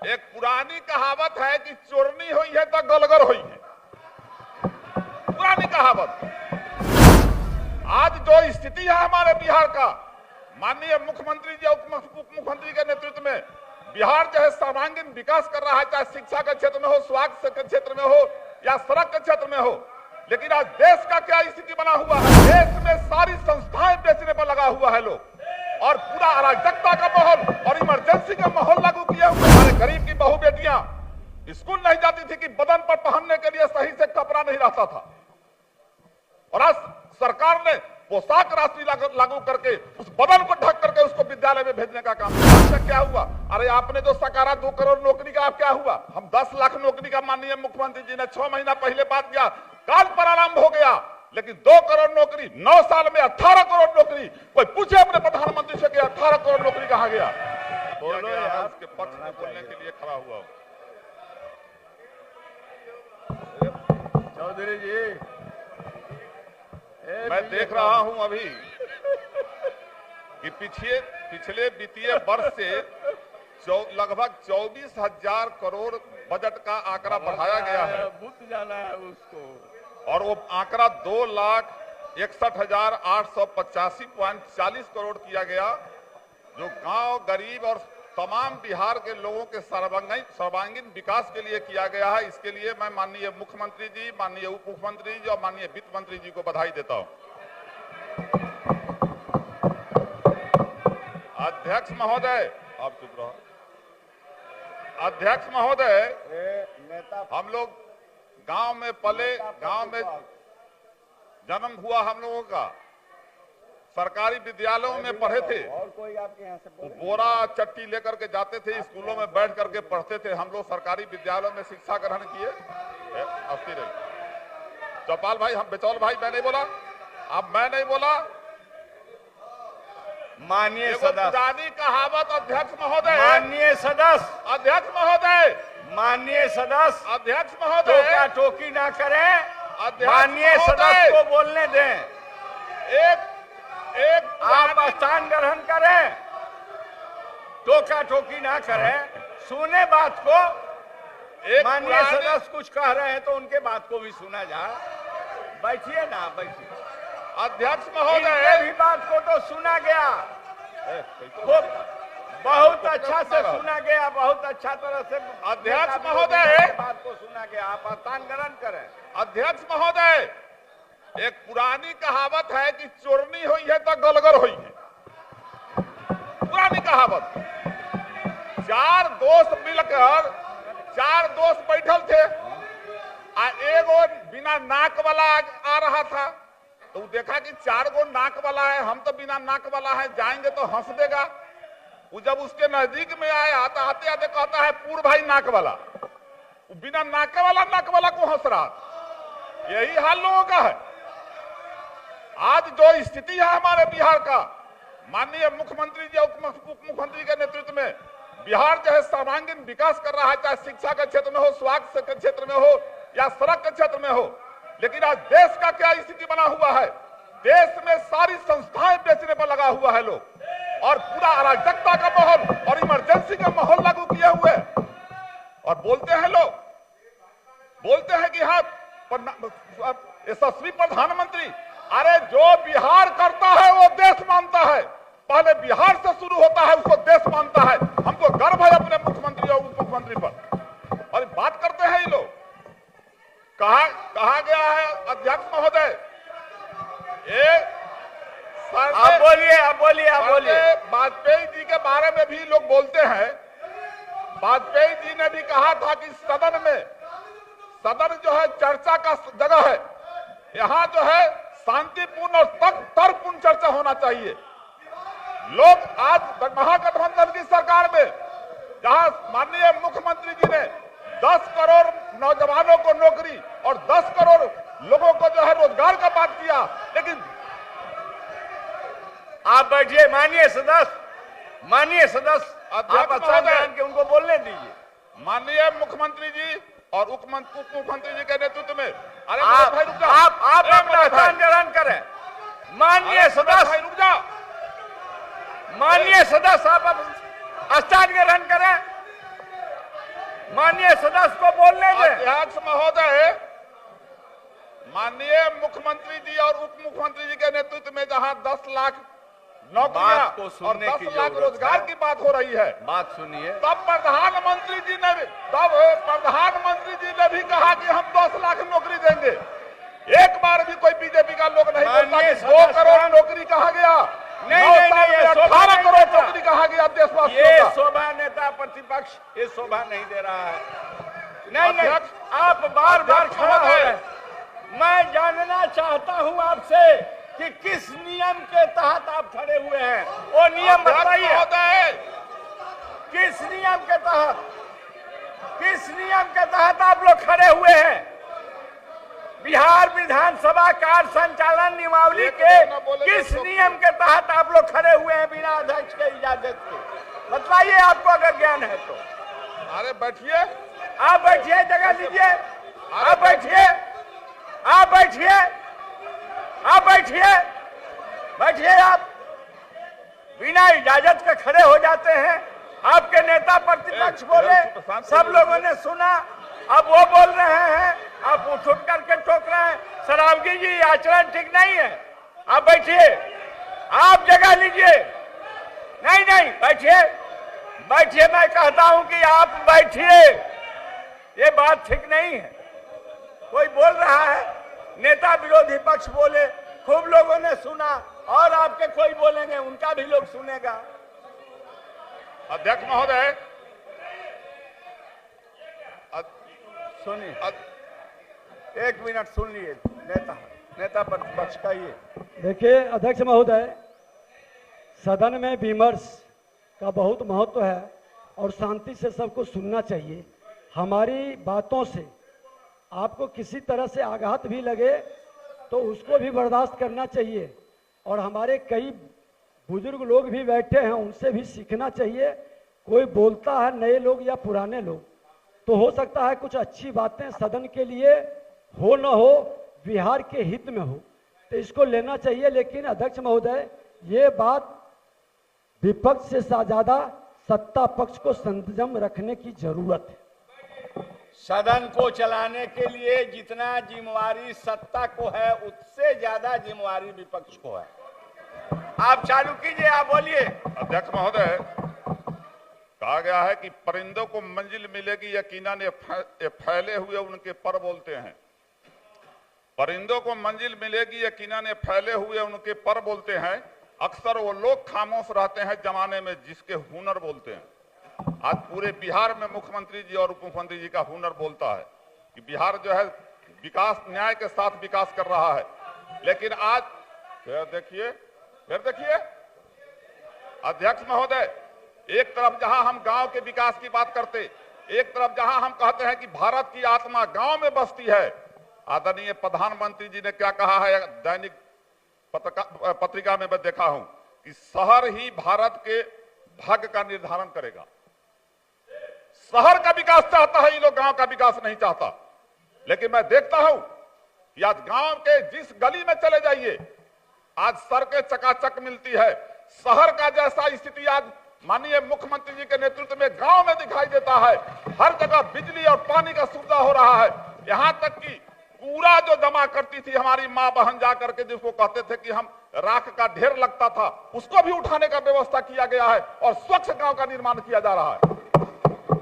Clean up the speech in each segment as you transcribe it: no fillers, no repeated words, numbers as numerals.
एक पुरानी कहावत है कि चोरनी हुई है तो गलगर हुई है। पुरानी कहावत। आज जो स्थिति है हमारे बिहार का, माननीय मुख्यमंत्री जी उप मुख्यमंत्री के नेतृत्व में बिहार जो है सर्वांगीण विकास कर रहा है, चाहे शिक्षा के क्षेत्र में हो, स्वास्थ्य के क्षेत्र में हो या सड़क के क्षेत्र में हो। लेकिन आज देश का क्या स्थिति बना हुआ है? देश में सारी संस्थाएं बेचने पर लगा हुआ है लोग, और पूरा अराजकता का माहौल और इमरजेंसी का माहौल लागू किया हुआ। हमारे गरीब की बहू बेटियां स्कूल नहीं जाती थी कि बदन पर पहनने के लिए सही से कपड़ा नहीं रहता था, और आज सरकार ने पोशाक राशि लागू करके उस बदन को ढक करके उसको विद्यालय में भेजने का काम किया। क्या हुआ? अरे आपने जो सकारा 2 करोड़ नौकरी का, आप क्या हुआ? हम 10 लाख नौकरी का माननीय मुख्यमंत्री जी ने 6 महीना पहले बात किया, काल प्रारंभ हो गया। लेकिन 2 करोड़ नौकरी 9 साल में 18 करोड़ नौकरी। कोई पूछे अपने प्रधानमंत्री से कि 18 करोड़ नौकरी कहां गया? उसके पक्ष में बोलने के लिए खड़ा हुआ। चौधरी जी, मैं देख रहा हूं अभी कि पिछले वित्तीय वर्ष से लगभग 24,000 करोड़ बजट का आंकड़ा बढ़ाया गया है। बुद्ध जाना है उसको, और वो आंकड़ा 2,61,885.40 करोड़ किया गया, जो गांव, गरीब और तमाम बिहार के लोगों के सर्वांगीण विकास के लिए किया गया है। इसके लिए मैं माननीय मुख्यमंत्री जी, माननीय उप मुख्यमंत्री जी और माननीय वित्त मंत्री जी को बधाई देता हूं। अध्यक्ष महोदय, आप चुप रहो। अध्यक्ष महोदय, हम लोग गांव में पले, गांव में जन्म हुआ हम लोगों का, सरकारी विद्यालयों में पढ़े थे। और कोई आपके यहाँ से बोरा चट्टी लेकर के जाते थे, स्कूलों में बैठ करके पढ़ते थे। हम लोग सरकारी विद्यालयों में शिक्षा ग्रहण किए। अस्थिर रही चौपाल भाई, हम बेचौल भाई, मैं नहीं बोला, अब मैं नहीं बोला। माननीय सदस्य, पुरानी कहावत। अध्यक्ष महोदय, माननीय सदस्य, अध्यक्ष महोदय, माननीय सदस्य, अध्यक्ष महोदय, टोका टोकी ना करें। अध्यक्ष माननीय सदस्य को बोलने दें। एक आप स्थान ग्रहण करें, टोका टोकी ना करें, सुने बात को। माननीय सदस्य कुछ कह रहे हैं तो उनके बात को भी सुना जाए। बैठिए ना, बैठिए। अध्यक्ष महोदय, इनके भी बात को तो सुना गया, बहुत अच्छा से सुना गया, बहुत अच्छा तरह से। अध्यक्ष महोदय, बात को सुना गया, आप स्थान ग्रहण करें। अध्यक्ष महोदय, एक पुरानी कहावत है कि चोरनी हुई है तो गलगर हुई है। पुरानी कहावत। 4 दोस्त मिलकर, 4 दोस्त बैठल थे, एगो बिना नाक वाला आ रहा था, तो देखा कि 4 गो नाक वाला है, हम तो बिना नाक वाला है, जाएंगे तो हंस देगा। वो जब उसके नजदीक में आया तो आते आते कहता है, पूर्व भाई नाक वाला। वो बिना नाक वाला को हंस रहा। यही हाल लोगों का है। आज जो स्थिति है हमारे बिहार का, माननीय मुख्यमंत्री जी उप मुख्यमंत्री के नेतृत्व में बिहार जो है सर्वांगीण विकास कर रहा है, चाहे शिक्षा के क्षेत्र में हो, स्वास्थ्य के क्षेत्र में हो या सड़क के क्षेत्र में हो। लेकिन आज देश का क्या स्थिति बना हुआ है? देश में सारी संस्थाएं बेचने पर लगा हुआ है लोग, और पूरा अराजकता का माहौल और इमरजेंसी का माहौल लागू किए हुए। और बोलते हैं लोग, बोलते हैं कि हाँ यशस्वी प्रधानमंत्री। अरे जो बिहार करता है वो देश मानता है। पहले बिहार से शुरू होता है, उसको देश मानता है। हमको गर्व है अपने मुख्यमंत्री और उप मुख्यमंत्री पर। और बात करते हैं ये लोग, कहा गया है अध्यक्ष महोदय, आप बोलिए, आप बोलिए, आप बोलिए। वाजपेयी जी के बारे में भी लोग बोलते हैं। वाजपेयी जी ने भी कहा था कि सदन जो है चर्चा का जगह है, यहाँ जो है शांतिपूर्ण और तर्कपूर्ण चर्चा होना चाहिए। लोग आज महागठबंधन की सरकार में, जहां माननीय मुख्यमंत्री जी ने 10 करोड़ नौजवानों को नौकरी और 10 करोड़ लोगों को जो है रोजगार का बात किया, लेकिन आप बैठिए। माननीय सदस्य, माननीय सदस्य, आप स्थान ग्रहण के उनको बोलने दीजिए। माननीय मुख्यमंत्री जी और उप मुख्यमंत्री जी के नेतृत्व में, अरे आप अपना स्थान ग्रहण करें। माननीय सदस्य, रुक जा। माननीय सदस्य, आप स्थान ग्रहण करें। माननीय सदस्य को बोलने दें। अध्यक्ष महोदय, माननीय मुख्यमंत्री जी और उप मुख्यमंत्री जी के नेतृत्व में जहां 10 लाख नौकरियां बात को और सुनने 10 की लाख जरूरत रोजगार है। की बात हो रही है, बात सुनिए। तब प्रधानमंत्री जी ने भी कहा कि हम 10 लाख नौकरी देंगे। एक बार भी कोई बीजेपी का लोग नहीं बोलता कि 2 करोड़ नौकरी कहा गया। नहीं, 18 करोड़ नौकरी कहा गया देशवासियों ये का। शोभा नेता प्रतिपक्ष ये शोभा नहीं दे रहा है। नहीं, अध्यक्ष, आप बार बार अध्यक्ष खड़ा हो महोदय। रहे हैं। मैं जानना चाहता हूं आपसे कि किस नियम के तहत आप खड़े हुए हैं, वो नियम बताइए। महोदय, किस नियम के तहत, किस नियम के तहत आप लोग खड़े हुए हैं? बिहार विधानसभा कार्य संचालन नियमावली के किस नियम के तहत आप लोग खड़े हुए हैं बिना अध्यक्ष के इजाजत के? बताइए, आपको अगर ज्ञान है तो। अरे बैठिए, आप बैठिए, जगह लीजिए। आप बैठिए, आप बैठिए, आप बैठिए, बैठिए। आप बिना इजाजत के खड़े हो जाते हैं। आपके नेता प्रतिपक्ष बोले, सब लोगों ने सुना, अब वो बोल रहे हैं, आप उठ करके टोक रहे हैं। सरावगी जी, आचरण ठीक नहीं है। आप बैठिए, आप जगह लीजिए। नहीं नहीं, बैठिए, बैठिए। मैं कहता हूं कि आप बैठिए, ये बात ठीक नहीं है। कोई बोल रहा है, नेता विरोधी पक्ष बोले, खूब लोगों ने सुना, और आपके कोई बोलेंगे, उनका भी लोग सुनेगा। अध्यक्ष महोदय, सुनिए, 1 मिनट सुन लिए। नेता प्रतिपक्ष का ये। देखिए अध्यक्ष महोदय, सदन में विमर्श का बहुत महत्व है और शांति से सबको सुनना चाहिए। हमारी बातों से आपको किसी तरह से आघात भी लगे तो उसको भी बर्दाश्त करना चाहिए। और हमारे कई बुजुर्ग लोग भी बैठे हैं, उनसे भी सीखना चाहिए। कोई बोलता है, नए लोग या पुराने लोग, तो हो सकता है कुछ अच्छी बातें सदन के लिए हो न हो, बिहार के हित में हो, तो इसको लेना चाहिए। लेकिन अध्यक्ष महोदय, ये बात विपक्ष से ज्यादा सत्ता पक्ष को संयम रखने की जरूरत है। सदन को चलाने के लिए जितना जिम्मेवारी सत्ता को है, उससे ज्यादा जिम्मेवारी विपक्ष को है। आप चालू कीजिए, आप बोलिए। अध्यक्ष महोदय, कहा गया है कि परिंदों को मंजिल मिलेगी यकीनन ये फैले हुए उनके पर बोलते हैं। परिंदों को मंजिल मिलेगी यकीनन ये फैले हुए उनके पर बोलते हैं। अक्सर वो लोग खामोश रहते हैं जमाने में जिसके हुनर बोलते हैं। आज पूरे बिहार में मुख्यमंत्री जी और उप मुख्यमंत्री जी का हुनर बोलता है कि बिहार जो है विकास, न्याय के साथ विकास कर रहा है। लेकिन आज फिर देखिए अध्यक्ष महोदय, एक तरफ जहां हम गांव के विकास की बात करते, एक तरफ जहां हम कहते हैं कि भारत की आत्मा गांव में बसती है। आदरणीय प्रधानमंत्री जी ने क्या कहा है दैनिक पत्रिका में मैं देखा हूं कि शहर ही भारत के भाग्य का निर्धारण करेगा। शहर का विकास चाहता है ये लोग, गांव का विकास नहीं चाहता। लेकिन मैं देखता हूं कि आज गांव के जिस गली में चले जाइए, आज सड़कें चकाचक मिलती है। शहर का जैसा स्थिति आज माननीय मुख्यमंत्री जी के नेतृत्व में गांव में दिखाई देता है। हर जगह बिजली और पानी का सुविधा हो रहा है। यहां तक कि कूड़ा जो जमा करती थी हमारी मां बहन जाकर के, जिसको कहते थे कि हम राख का ढेर लगता था, उसको भी उठाने का व्यवस्था किया गया है और स्वच्छ गांव का निर्माण किया जा रहा है।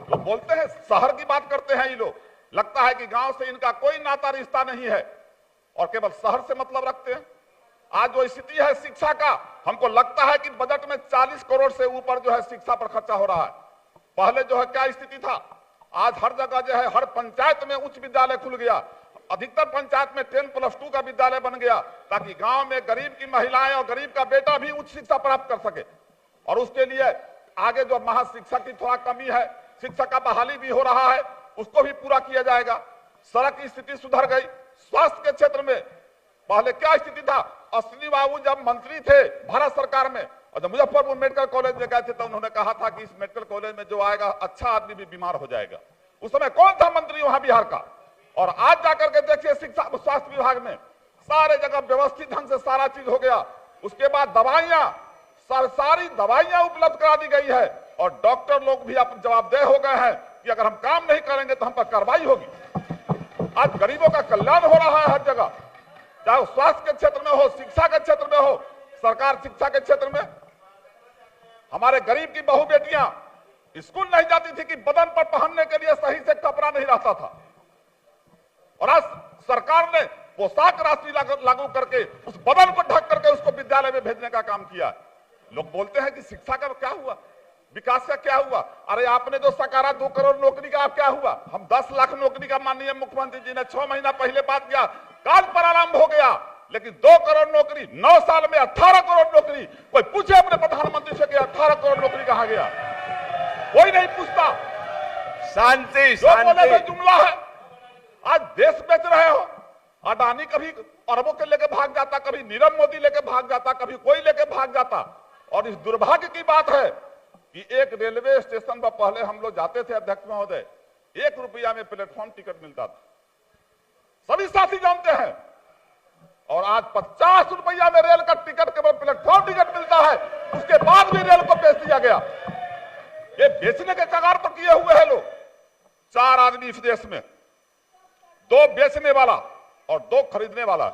तो बोलते हैं शहर की बात करते हैं ये लोग, लगता है कि गांव से इनका कोई नाता रिश्ता नहीं है और केवल शहर से मतलब रखते हैं। आज जो स्थिति है शिक्षा का, हमको लगता है कि बजट में 40 करोड़ से ऊपर जो है शिक्षा पर खर्चा हो रहा है। पहले जो है क्या स्थिति था, आज हर जगह जो है हर पंचायत में उच्च विद्यालय खुल गया। अधिकतर पंचायत में 10+2 का विद्यालय बन गया ताकि गांव में गरीब की महिलाएं और गरीब का बेटा भी उच्च शिक्षा प्राप्त कर सके। और उसके लिए आगे जो महाशिक्षक की थोड़ा कमी है, शिक्षक का बहाली भी हो रहा है, उसको भी पूरा किया जाएगा। सड़क की स्थिति सुधर गई। स्वास्थ्य के क्षेत्र में पहले क्या स्थिति था, अश्विनी बाबू जब मंत्री थे भारत सरकार में और जब मुजफ्फरपुर मेडिकल कॉलेज में गए थे तो उन्होंने कहा था कि इस मेडिकल कॉलेज में जो आएगा अच्छा आदमी भी बीमार हो जाएगा। उस समय कौन था मंत्री वहां बिहार का? और आज जाकर के देखिए शिक्षा स्वास्थ्य विभाग में सारे जगह व्यवस्थित ढंग से सारा चीज हो गया। उसके बाद दवाइयां, सारी दवाइयां उपलब्ध करा दी गई है और डॉक्टर लोग भी अब जवाबदेह हो गए हैं कि अगर हम काम नहीं करेंगे तो हम पर कार्रवाई होगी। आज गरीबों का कल्याण हो रहा है हर जगह, चाहे वो स्वास्थ्य के क्षेत्र में हो, शिक्षा के क्षेत्र में हो, सरकार शिक्षा के क्षेत्र में। हमारे गरीब की बहू बेटियां स्कूल नहीं जाती थी कि बदन पर पहनने के लिए सही से कपड़ा नहीं रहता था, और आज सरकार ने पोशाक राशि लागू करके उस बदन को ढक करके उसको विद्यालय में भेजने का काम किया। लोग बोलते हैं कि शिक्षा का क्या हुआ, विकास का क्या हुआ। अरे आपने जो सकारा 2 करोड़ नौकरी का क्या हुआ? हम 10 लाख नौकरी का माननीय मुख्यमंत्री जी ने 6 महीना पहले बात किया, काल प्रारंभ हो गया, लेकिन 2 करोड़ नौकरी 9 साल में 18 करोड़ नौकरी। कोई पूछे अपने प्रधानमंत्री से कि 18 करोड़ नौकरी कहां गया? कोई नहीं पूछता। शांति जो बोले शांति। तो जुमला है। आज देश बेच रहे हो। अडानी कभी अरबों के लेके भाग जाता, कभी नीरव मोदी लेके भाग जाता, कभी कोई लेके भाग जाता। और इस दुर्भाग्य की बात है कि एक रेलवे स्टेशन पर पहले हम लोग जाते थे अध्यक्ष महोदय, 1 रुपया में प्लेटफॉर्म टिकट मिलता था, सभी साथी जानते हैं। और आज 50 रुपया में रेल का टिकट केवल प्लेटफॉर्म टिकट मिलता है, उसके बाद भी रेल को बेच दिया गया। ये बेचने के कगार पर किए हुए हैं लोग। 4 आदमी इस देश में, 2 बेचने वाला और 2 खरीदने वाला।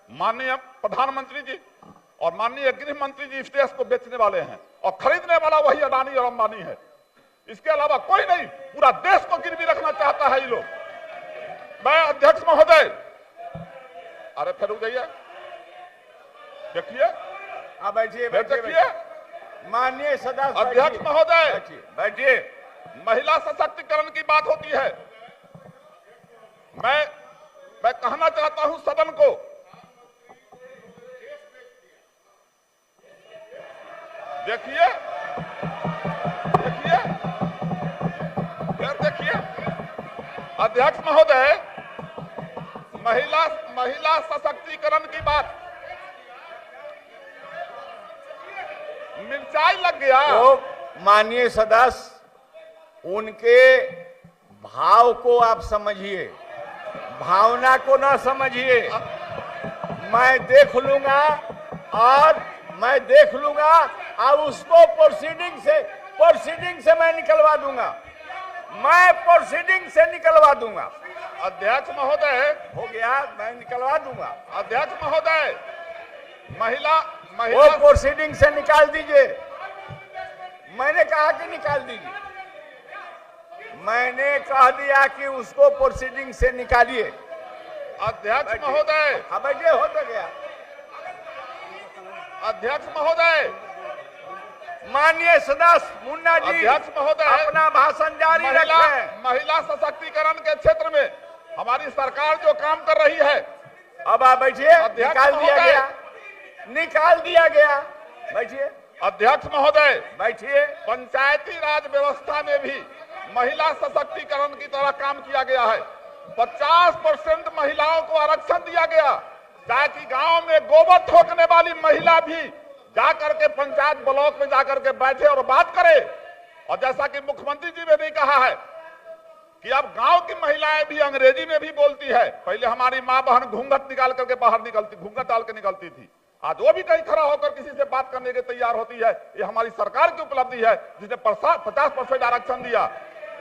माननीय प्रधानमंत्री जी और माननीय गृह मंत्री जी इस देश को बेचने वाले हैं, और खरीदने वाला वही अडानी और अंबानी है। इसके अलावा कोई नहीं। पूरा देश को गिरवी रखना चाहता है ये लोग। मैं अध्यक्ष महोदय, अरे फिर रुक जाइए, देखिए, हाँ बैठिए देखिए बैठिए। माननीय सदस्य अध्यक्ष महोदय, बैठिए। महिला सशक्तिकरण की बात होती है। मैं कहना चाहता हूं सदन को, देखिए देखिए देखिए अध्यक्ष महोदय, महिला सशक्तिकरण की बात, मिर्चाई लग गया। तो माननीय सदस्य, उनके भाव को आप समझिए, भावना को ना समझिए। मैं देख लूंगा और उसको प्रोसीडिंग से मैं निकलवा दूंगा। अध्यक्ष महोदय, हो गया, मैं निकलवा दूंगा। अध्यक्ष महोदय, वो प्रोसीडिंग से निकाल दीजिए। मैंने कहा कि निकाल दीजिए, मैंने कह दिया कि उसको प्रोसीडिंग से निकालिए। अध्यक्ष महोदय, अब ये हो तो गया। अध्यक्ष महोदय, माननीय सदस्य मुन्ना जी, अध्यक्ष महोदय, अपना भाषण जारी रखें। महिला सशक्तिकरण के क्षेत्र में हमारी सरकार जो काम कर रही है, अब आप बैठिए। निकाल दिया गया। बैठिए। अध्यक्ष महोदय, बैठिए। पंचायती राज व्यवस्था में भी महिला सशक्तिकरण की तरह काम किया गया है। 50% महिलाओं को आरक्षण दिया गया, ताकि गांव में गोबर ठोकने वाली महिला भी जाकर के पंचायत ब्लॉक में जाकर के बैठे और बात करे। और जैसा कि मुख्यमंत्री जी ने भी कहा है कि अब गांव की महिलाएं भी अंग्रेजी में भी बोलती है। पहले हमारी माँ बहन घूंघट निकाल करके बाहर निकलती, घूंघट डाल के निकलती थी, आज वो भी कहीं खड़ा होकर किसी से बात करने के तैयार होती है। ये हमारी सरकार की उपलब्धि है, जिसने 50% आरक्षण दिया।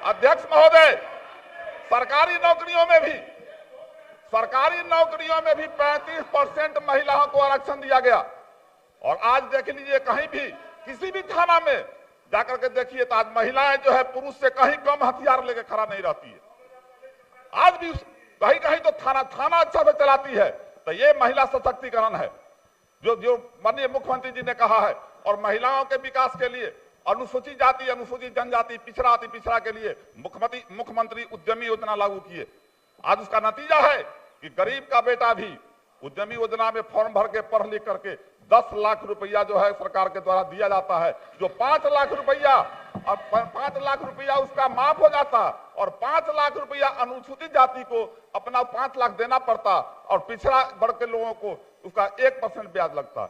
अध्यक्ष महोदय, सरकारी नौकरियों में भी 35% महिलाओं को आरक्षण दिया गया। और आज देख लीजिए, कहीं भी किसी भी थाना में जाकर के देखिए तो आज महिलाएं जो है पुरुष से कहीं कम हथियार लेके खड़ा नहीं रहती है। आज भी कहीं कहीं तो थाना अच्छा से चलाती है। तो ये महिला सशक्तिकरण है जो माननीय मुख्यमंत्री जी ने कहा है। और महिलाओं के विकास के लिए अनुसूचित जाति, अनुसूचित जनजाति, पिछड़ा अति पिछड़ा के लिए मुख्यमंत्री उद्यमी योजना लागू किए। आज उसका नतीजा है कि गरीब का बेटा भी उद्यमी योजना में फॉर्म भर के पढ़ लिख करके 10 लाख रुपया जो है सरकार के द्वारा दिया जाता है। जो 5 लाख रुपया, और 5 लाख रुपया उसका माफ हो जाता, और 5 लाख रुपया अनुसूचित जाति को अपना 5 लाख देना पड़ता, और पिछड़ा वर्ग के लोगों को उसका 1% ब्याज लगता है।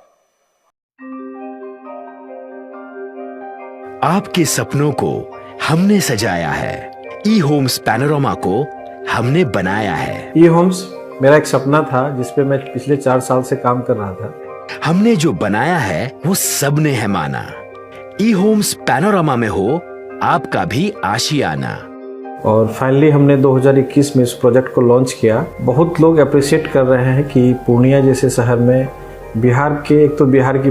आपके सपनों को हमने सजाया है, ई होम्स पैनोरामा को हमने बनाया है। ई होम्स मेरा एक सपना था जिसपे मैं पिछले 4 साल से काम कर रहा था। हमने जो बनाया है वो सबने है माना। ई होम्स पैनोरामा में हो आपका भी आशियाना। और फाइनली हमने 2021 में इस प्रोजेक्ट को लॉन्च किया। बहुत लोग अप्रिशिएट कर रहे हैं कि पूर्णिया जैसे शहर में बिहार के, एक तो बिहार की